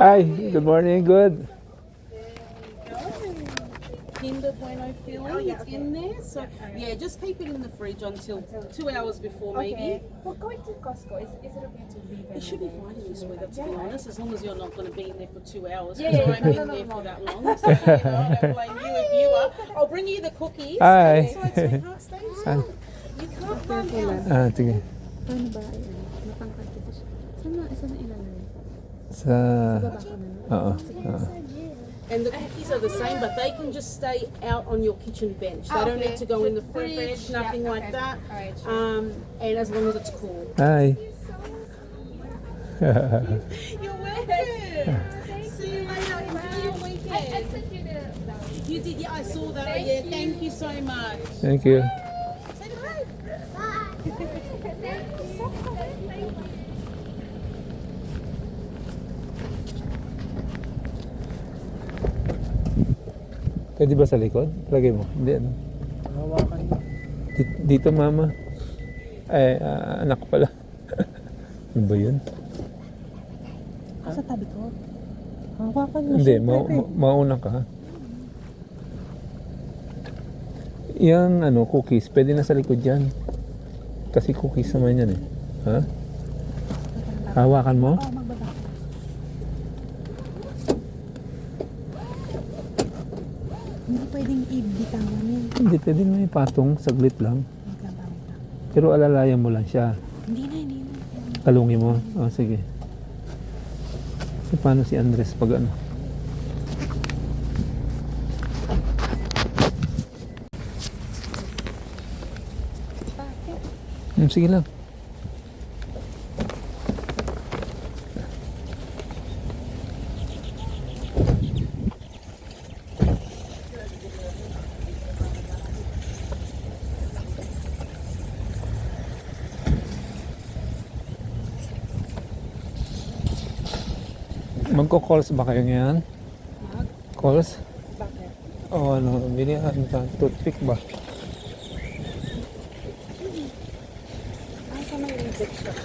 Hi, good morning, good. Kinder Bueno filling, it's in there. So yeah, just keep it in the fridge until 2 hours before maybe. Okay. Well, going to Costco, is it okay to leave it? It should be fine in this weather, to be honest, as long as you're not going to be in there for 2 hours. Yeah, Because yeah, I no, won't no, be in no, there no. for that long. So, you know, I don't blame you if you are. I'll bring you the cookies. Hi. Stay inside, sweetheart, stay inside. You can't run out. Sige. Paano ba? Matangkad kasi siya. Saan na ilalagay? Sa... Baba ko na. Oo. And the cookies are the same, but they can just stay out on your kitchen bench. They don't need to go in the fridge, nothing like that. Alright, And as long as it's cool. Hi. You're welcome. See you later. Enjoy your weekend. sent you the... You did, yeah, I saw that. Yeah, thank you so much. Thank you. Say hi. Pwede ba sa likod? Lagay mo. Hindi, ano? Hawakan mo. Dito, mama. Ay, anak ko pala. Ano ba yun? Sa tabi ko. Hawakan mo Hindi, siya. mauna ka. Yung ano, cookies, pwede na sa likod yan. Kasi cookies naman yan eh. Ha? Hawakan mo? Oo, magbaba ko. Hindi pwedeng ibitawan yun. Hindi, pwede mo ipatong, saglit lang. Maglabaw lang. Pero alalayan mo lang siya. Hindi na. Talungin mo. Oh, sige. So, paano si Andres pag ano? Sige lang. Magko-calls ba kayo ngayon? Calls? Bakit? O ano, bilihan ka, toothpick ba? Sa may reject shop.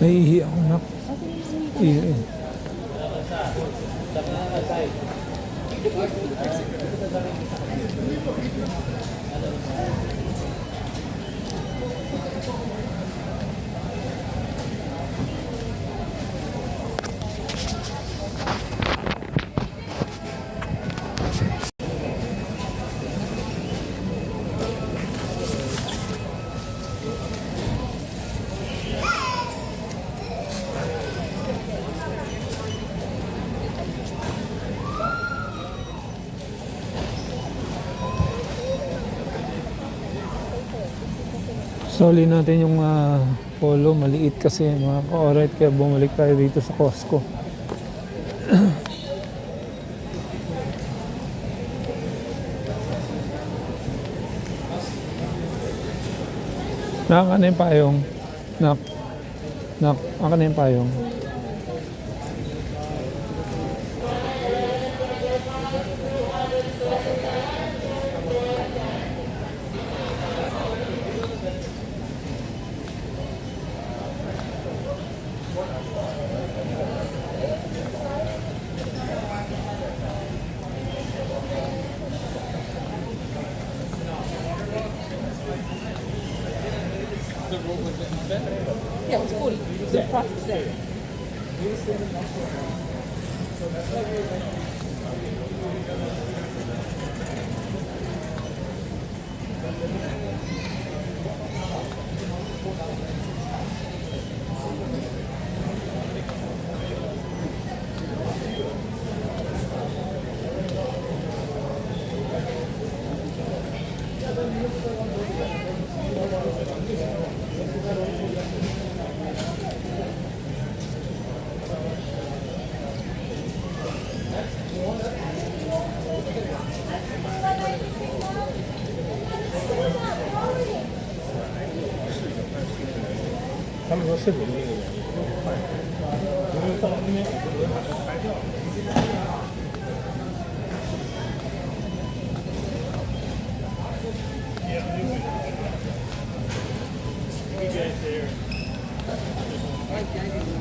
Nahihi ako, nak. Iya. Soli natin yung polo, maliit kasi mga ka-alright, kaya bumalik tayo dito sa Costco. Nak, ano yung payong? Nak, ano yung payong? Yeah, it's 40. The price is there. Okay.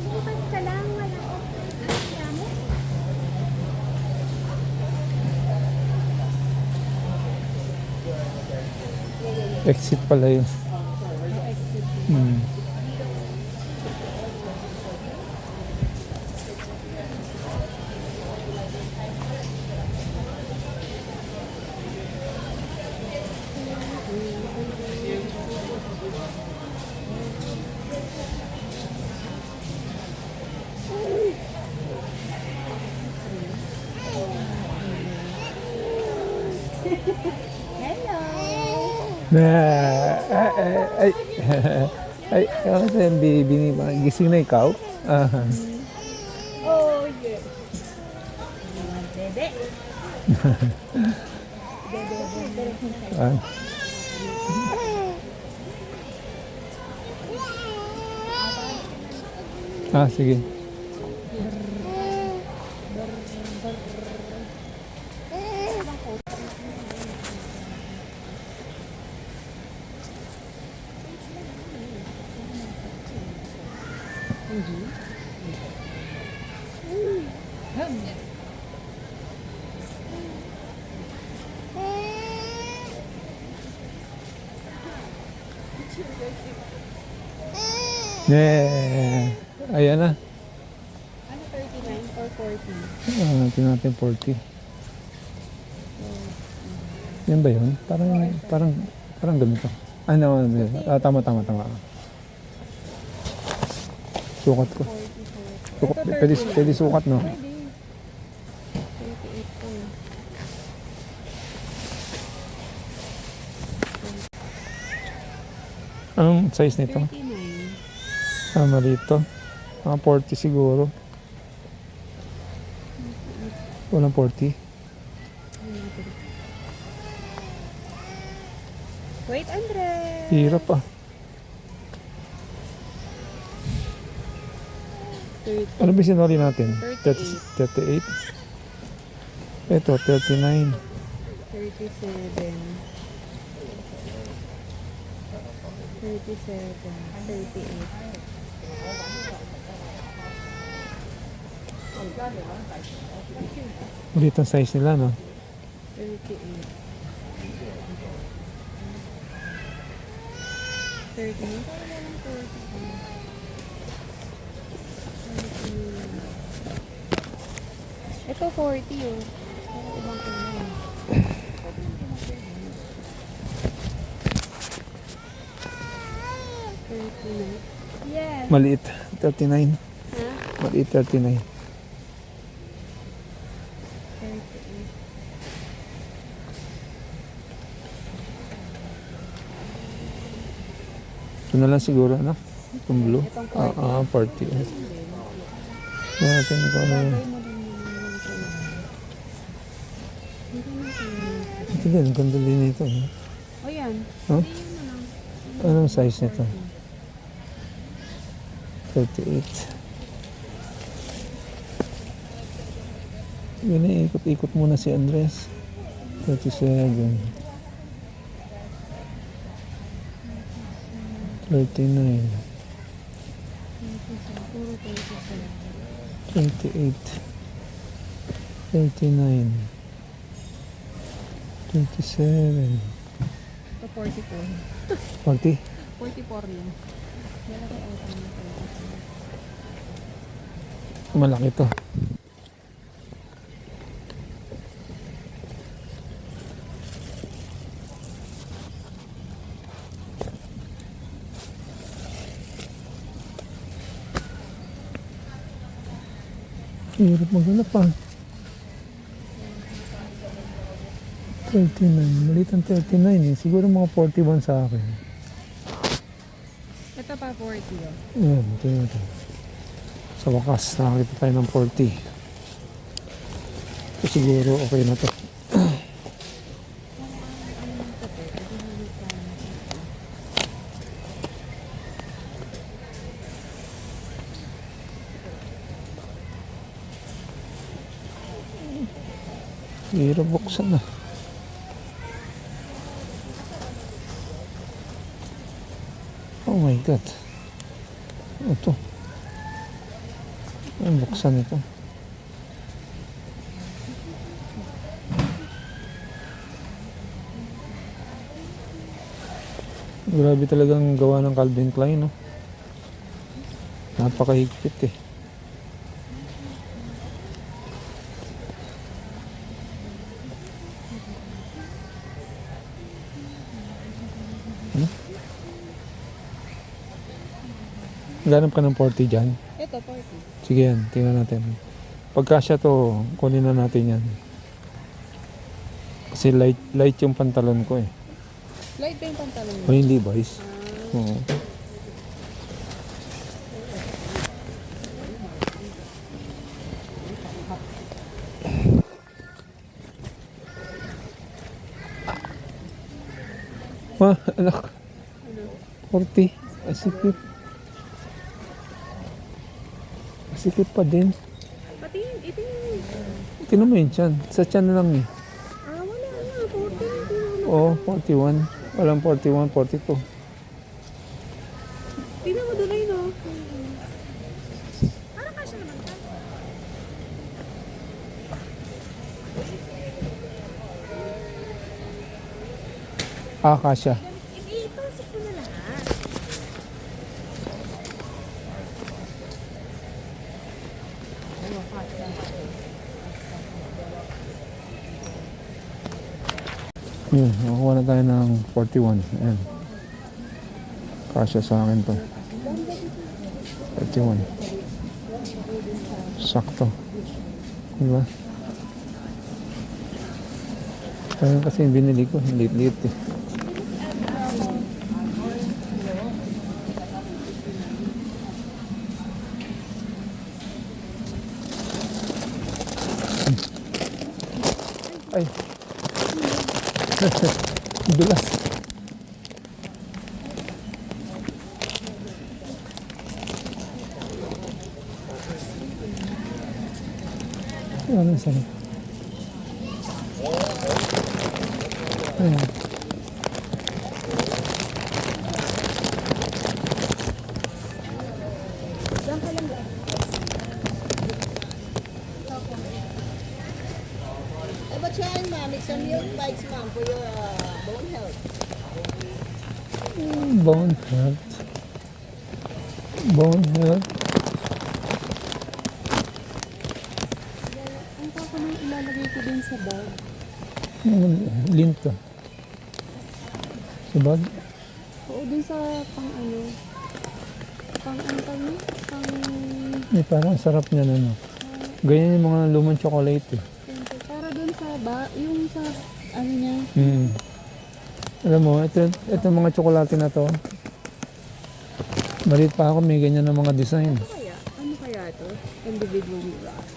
Bukas ka lang, wala ko. Dami. Exit pala yun. Hmm. Hello. Na, ay, ay, kasi yung baby ni gising na ikaw? Ah, Oh, yeah. Dede. ah. Ah, sige. Yeah. Ayan na. Ano 39 or 40? Tingnan natin 40. Yan ba yun? Parang ganito. No, tama. Sukat ko. Pwede sukat, no? Pwede. 38 po. Anong size nito? 39. Rito. Mga 40 siguro. Walang 40. Wait, Andre. Hirap ah. 30. Ano ba sinuli natin? 38. 38? Ito, 39. 37. 38. Ulit ang size nila, no? 38. 39. Ito 40 oh. Ibang kulay. Yes. Maliit, 39. Ha? Maliit, 39. 38. Ito na lang siguro, ano? Itong blue. Itong 40. 40. Yan natin kung ano yun. Ito din, ang ganda din ito. O yan. Huh? Hindi yun na lang. Anong size nito? 38. Yun eh, ikot-ikot muna si Andres. 37. 39. Puro 37. 28. 39. 27. Ito 44. 40. 44 lang. Malaki ata na Malaki to. Hirap maghanap pa. 39. Maliit ang 39 eh. Siguro mga 41 sa akin. Ito pa 40 oh. Ayan, ito yun. Sa wakas, nakakita tayo ng 40. So, siguro okay na to. Hirap buksan na. Oh my God. Ito. Ang buksan ito. Grabe talagang gawa ng Calvin Klein, no? Napakahigpit eh. Ganap ka ng 40 dyan. Ito 40. Sige yan, tingnan natin. Pagka siya to, kunin na natin yan. Kasi light yung pantalon ko eh. Light ba yung pantalon mo? O hindi boys? Oo. Ma, anak. 40. Asikip. Asikip pa din. Pati ito yung... Tinan mo yun tiyan. Sa tiyan na lang eh. wala na. 40. Oo, 41. Walang 41, 42. Tingnan mo doon ay no. Parang kasya naman ka. Kasya. Ipasok mo na lahat. Yun, nakuha na tayo ng 41. Ayan. Kasya sa akin to. 41. Sakto. Diba? Kaya kasi yung binili ko, liit-liit eh. Ay. Dulas. Ano sarap. Ayan. Diyan ka lang ba? How about trying, ma'am? It's some milk bites, ma'am, for your bone health. Bone health. Bone health. Ang kako nang ilalagay ko din sa bag. Lint to. Sabag? Oo, dun sa pang ano. Pang ano kami? Pang... Parang sarap niya na, no? Ganyan yung mga lumang chocolate, eh. Para dun sa yung sa ano niya. Alam mo, ito mga tsokolate na to. Maliit pa ako, may ganyan na mga design. Ano kaya ito? Individually wrapped.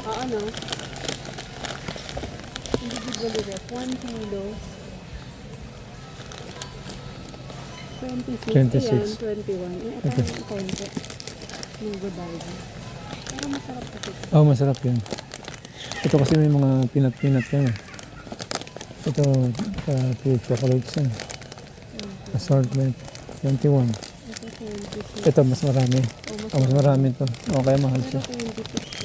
Ano? Individually wrapped. 1 kilo. 26. 26. Ayan, 21. Ito yung konti. Yung Godiva. Pero masarap kasi. Oh, masarap yun. Ito kasi may mga peanut yan. Eh. Ito, pure chocolates yan. Assortment. 21. Ito 26. Ito, mas marami. Mas marami ito. Okay, mahal siya. Pero 26 kasi.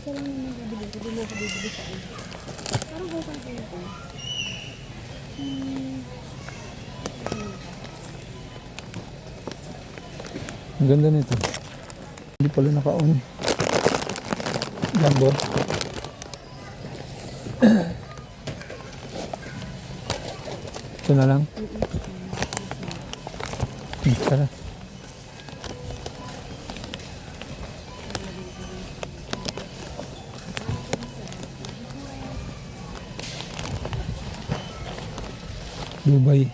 Isa lang yung nabibili ko. Hindi na ako bibili sa akin. Parang okay din ito. Ang ganda nito. Hindi pala naka-on. Jumbo. Ito na lang. Tara. Dubai.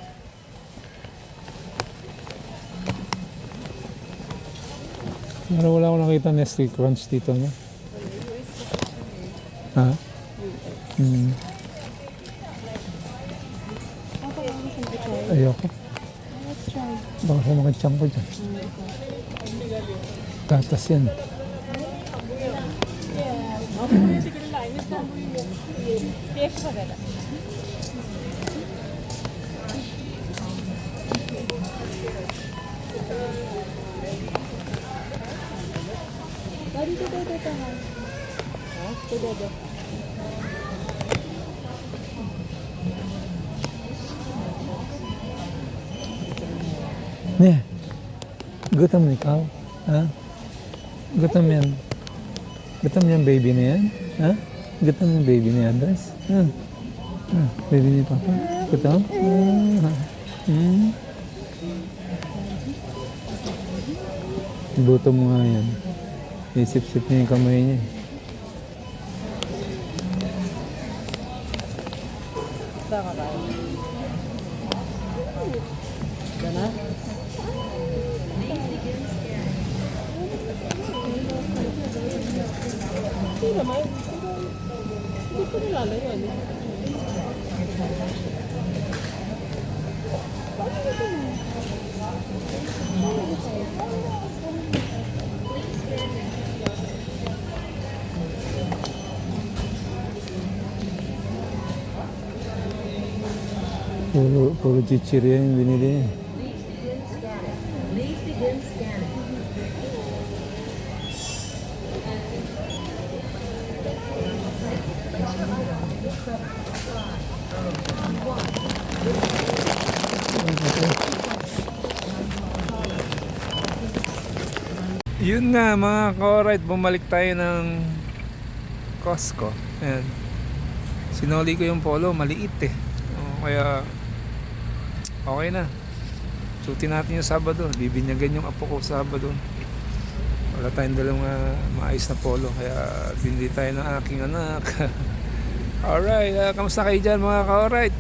Pero wala akong nakita Nestle Crunch dito, no? Ha? Okay, ako sa ito. Ayoko. Let's try. Baka sa mga tiyan ko dyan. Gatas yan. Bali, ito. Ito. Ne, gutom na ikaw? Ha? Gutom yan. Gutom yan baby na yan? Ha? Gutom yung baby na yan, Andres? Ha? Ha? Baby ni Papa? Gutom? Gutom nga yan. Isip-sip niya yung kamay niya. Puro chichirya yung binili niya. Yun nga mga ka-alright, bumalik tayo ng Costco. Ayan. Sinoli ko yung polo, maliit eh. Kaya okay na. Suotin natin yung Sabado. Bibinyagan yung apo ko Sabado. Wala tayong dalang maayos na polo. Kaya binili tayo ng aking anak. Alright, kamusta kayo dyan mga ka-alright?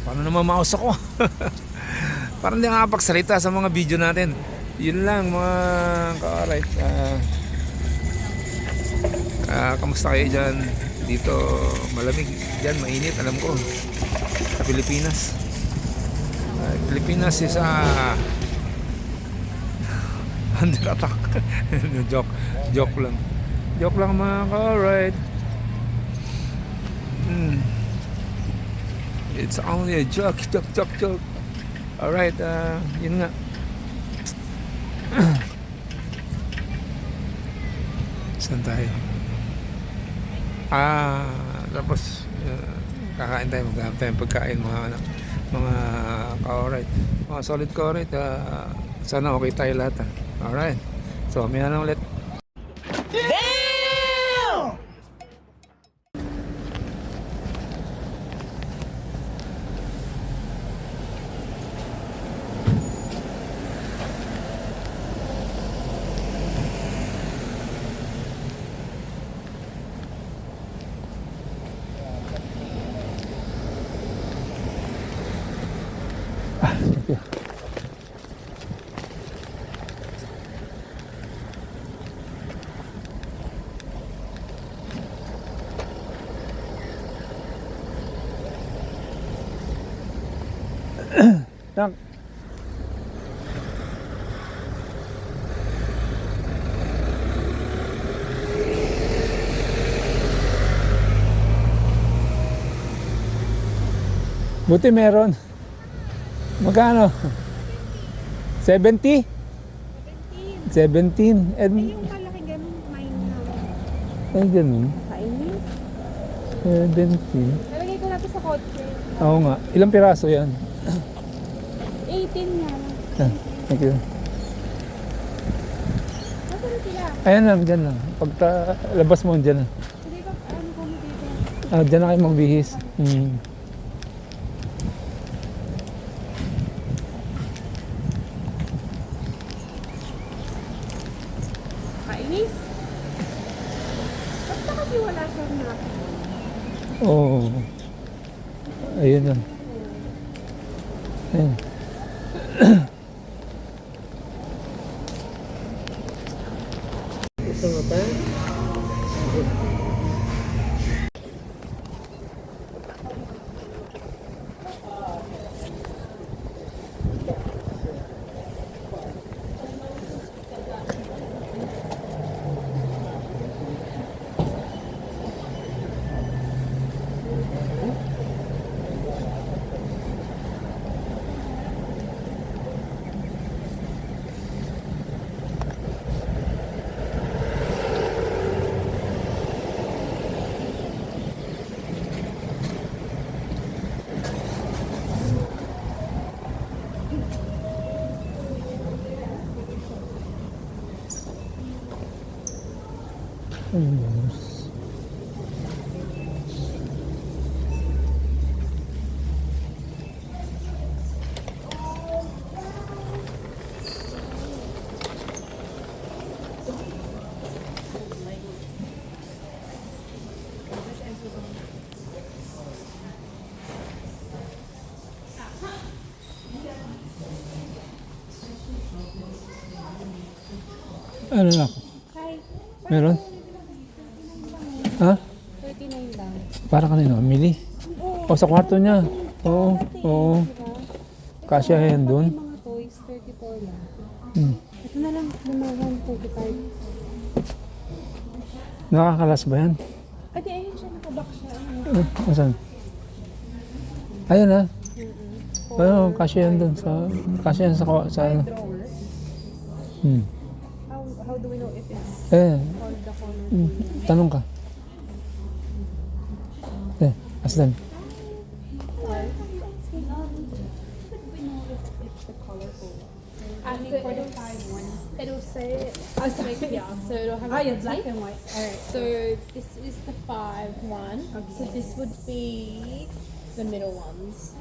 Paano naman mouse ako? Parang hindi nakapagsalita sa mga video natin. Yun lang mga ka-alright. Kamusta kayo dyan? Dito malamig. Dyan mainit alam ko. Sa Pilipinas. Pilipinas is under attack. Joke lang. Joke lang mga ka-alright. It's only a joke. Alright, yun nga. Saan tayo? Tapos kakain tayo, maghanap tayo ng pagkain mga ka-alright. Mga solid ka-alright. Sana okay tayo lahat. Alright. So, may na ulit. Tak. Buti meron. Magkano? 70? 17. And Yung kalaki ganun, mine na. ay ganun. Kainis. 17. Nalagay ko na to sa kotse. Oo nga. Ilang piraso yan? 18 nga lang. Thank you. Nasaan na sila? Ayan lang, dyan lang. Labas mo, dyan lang. Hindi ba, ano kami dito? Dyan na kayo magbihis. Kainis. Basta kasi wala siyang napkin. Oo. Ayun lang. Ayun. Gusto mo ba? Ano na? Hi. Meron? Ha? 39 lang. Para kanino? Mili? O sa kwarto niya? Oo. Oo. Kasya yan dun? Mga toys, 34 lang. Hmm. Ito na lang, lumawan, 45. Nakakalas ba yan? Ate, ayun siya, nakabox siya. Asan? Ayun ha? Ano, kasya yan dun. Kasya yan sa ano? Drawer. How do we know if it's Eh, all the color? tanong ka. Asdan. For the 5-1. It'll say, yeah, so it'll have Ah, yeah, a black black. and white. Alright. So this is the 5-1. So this would be the middle ones.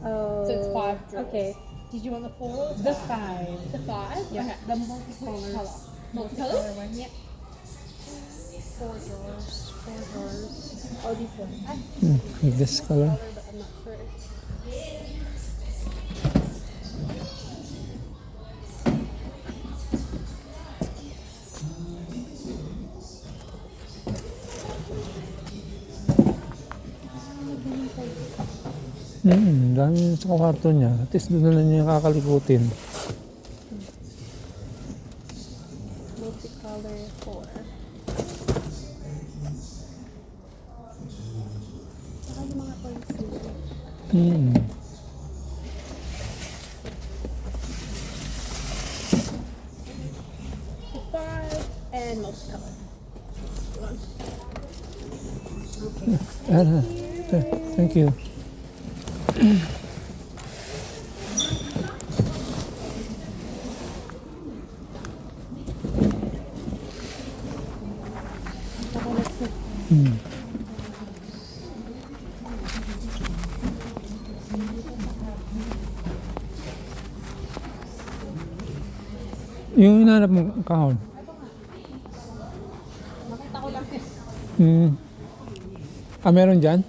Oh. So it's 5 drawers. Okay. Did you want the 4 or The 5. the 5? Yeah. Okay. The multicolor. Colour. Multicolor? One. Yep. 4 drawers. 4 drawers. Oh, this one. With this color. But I'm not sure. Dami sa kwarto niya. At least doon na lang niya kakalikutin. multicolor 4. Saka yung mga toys nila. Hmm. Five and multicolor. Thank you. Hmm. Yung hinanap mo kahon. Nakita ko lang. Hmm. Ah, meron dyan?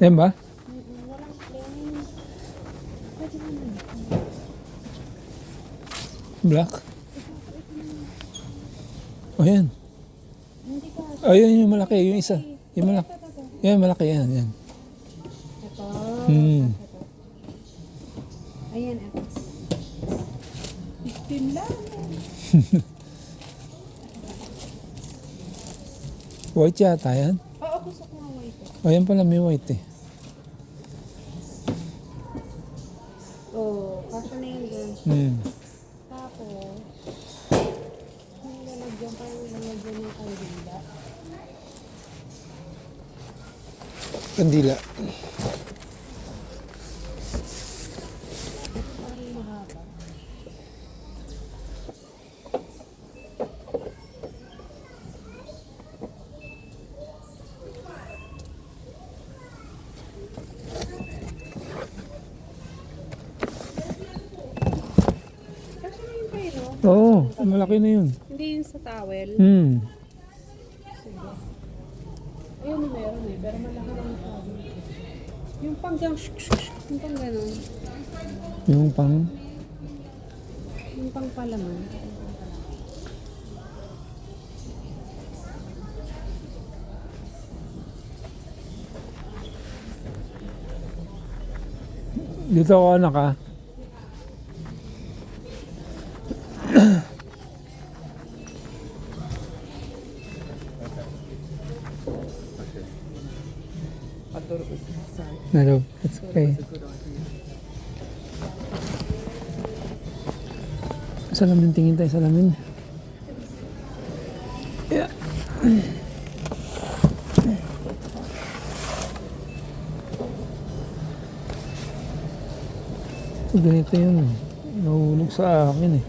Yan ba? Walang plain. Pwede naman. Black? O yan. Hindi ko. Ayun yung malaki, yung isa. Yung malaki. Yan, malaki yan. Yan. Ito. Hmm. Ayan, ito. 15 lang. White yata yan. Oo, gusto ko nga white. O yan pala, may white eh. Oh, kasha na yun dun. Hmm. Tapos, yung lalagyan pa yung lalagyan ng kandila. Kandila. Parang mahaba. Kasha na yun kayo, no? Oo, malaki na yun. Hindi yun sa towel. Hmm. Ayun, meron eh. Pero malaki lang yung towel. Yung pang yung pang ganun. Yung pang... Yung pang palaman. Dito ako anak ah. Hello, it's okay. Salamin, tingin tayo salamin. Yeah. Ganito yun. Nahulog sa akin eh.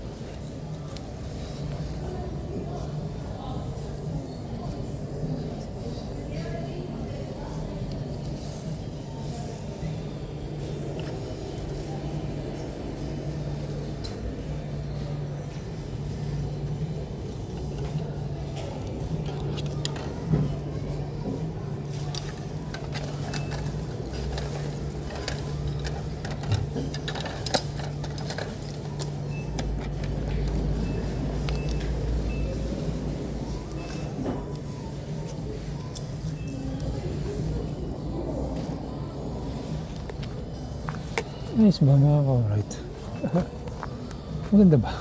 Nice ba mga ka-right? Maganda ba?